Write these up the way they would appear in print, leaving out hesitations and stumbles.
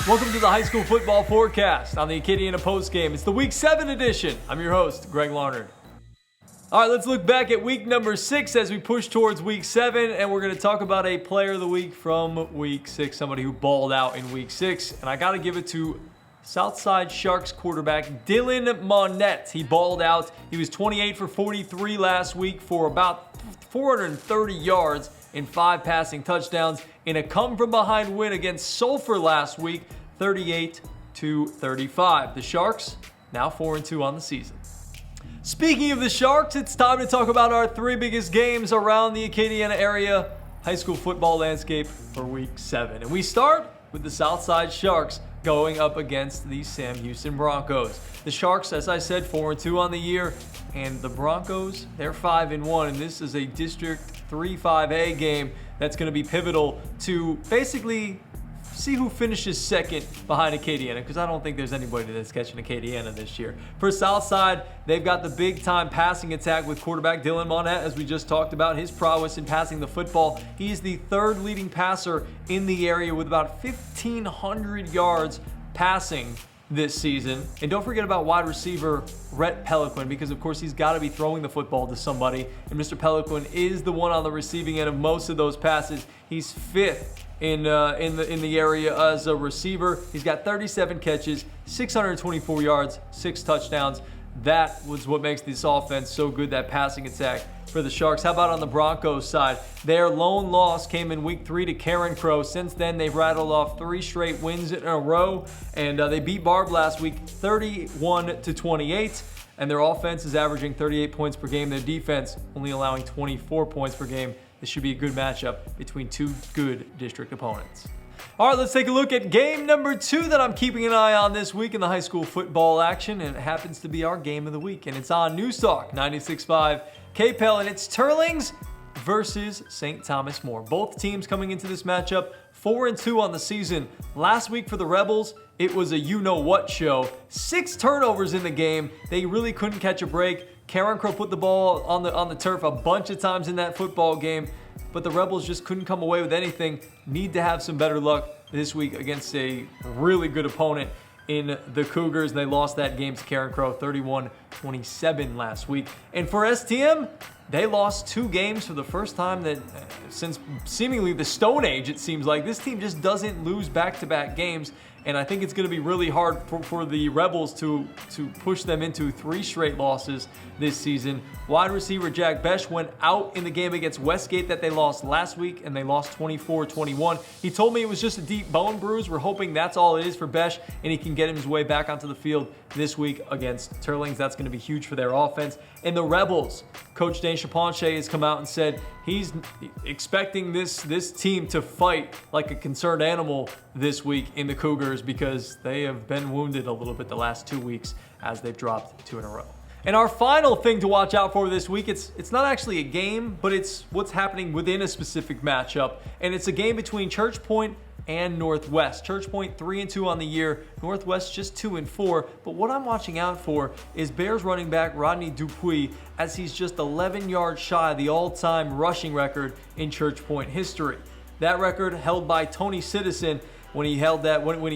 Welcome to the high school football forecast on the Acadiana postgame. It's the Week 7 edition. I'm your host, Greg Larnard. All right, let's look back at week number 6 as we push towards week 7, and we're going to talk about a player of the week from week 6, somebody who balled out in week 6, and I got to give it to Southside Sharks quarterback Dylan Monette. He balled out. He was 28 for 43 last week for about 430 yards and 5 passing touchdowns in a come-from-behind win against Sulphur last week, 38-35. The Sharks now 4-2 on the season. Speaking of the Sharks, it's time to talk about our 3 biggest games around the Acadiana area high school football landscape for week 7. And we start with the Southside Sharks going up against the Sam Houston Broncos. The Sharks, as I said, 4-2 on the year, and the Broncos, they're 5-1, and this is a District 3-5A game that's going to be pivotal to basically see who finishes second behind Acadiana, because I don't think there's anybody that's catching Acadiana this year. For Southside, they've got the big-time passing attack with quarterback Dylan Monette, as we just talked about, his prowess in passing the football. He is the 3rd leading passer in the area with about 1,500 yards passing this season. And don't forget about wide receiver Rhett Peliquin, because of course he's got to be throwing the football to somebody, and Mr. Peliquin is the one on the receiving end of most of those passes. He's 5th in the area as a receiver. He's got 37 catches, 624 yards, 6 touchdowns. That was what makes this offense so good, that passing attack for the Sharks. How about on the Broncos side? Their lone loss came in week 3 to Karen Crow. Since then, they've rattled off 3 straight wins in a row, and they beat Barb last week 31-28. And their offense is averaging 38 points per game. Their defense only allowing 24 points per game. This should be a good matchup between 2 good district opponents. All right, let's take a look at game number 2 that I'm keeping an eye on this week in the high school football action, and it happens to be our game of the week, and it's on News Talk 96.5 KPEL, and it's Teurlings versus St. Thomas More. Both teams coming into this matchup 4-2 on the season. Last week for the Rebels, it was a you-know-what show. 6 turnovers in the game. They really couldn't catch a break. Karen Crow put the ball on the turf a bunch of times in that football game, but the Rebels just couldn't come away with anything. Need to have some better luck this week against a really good opponent in the Cougars. They lost that game to Karen Crow 31-27 last week. And for STM, they lost 2 games for the first time that since seemingly the Stone Age, it seems like. This team just doesn't lose back-to-back games, and I think it's going to be really hard for the Rebels to push them into 3 straight losses this season. Wide receiver Jack Besh went out in the game against Westgate that they lost last week, and they lost 24-21. He told me it was just a deep bone bruise. We're hoping that's all it is for Besh, and he can get his way back onto the field this week against Teurlings. That's going to be huge for their offense. And the Rebels, Coach Dane Chaponche has come out and said he's expecting this team to fight like a concerned animal this week in the Cougars, because they have been wounded a little bit the last 2 weeks as they've dropped 2 in a row. And our final thing to watch out for this week, it's not actually a game, but it's what's happening within a specific matchup. And it's a game between Church Point and Northwest. Church Point 3-2 on the year, Northwest just 2-4. But what I'm watching out for is Bears running back Rodney Dupuis, as he's just 11 yards shy of the all-time rushing record in Church Point history. That record held by Tony Citizen when he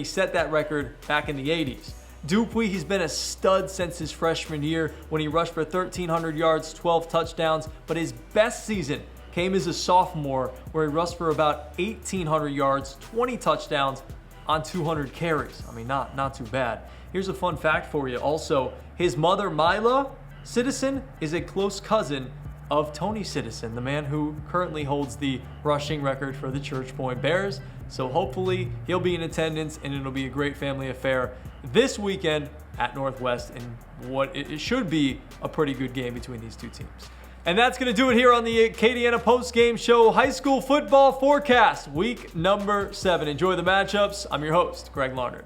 set that record back in the 80s. Dupuis, he's been a stud since his freshman year when he rushed for 1,300 yards, 12 touchdowns, but his best season came as a sophomore, where he rushed for about 1,800 yards, 20 touchdowns on 200 carries. I mean, not too bad. Here's a fun fact for you. Also, his mother, Mila Citizen, is a close cousin of Tony Citizen, the man who currently holds the rushing record for the Church Point Bears. So hopefully he'll be in attendance, and it'll be a great family affair this weekend at Northwest, and what it should be a pretty good game between these 2 teams. And that's going to do it here on the Acadiana Postgame Show High School Football Forecast, week number 7. Enjoy the matchups. I'm your host, Greg Larnard.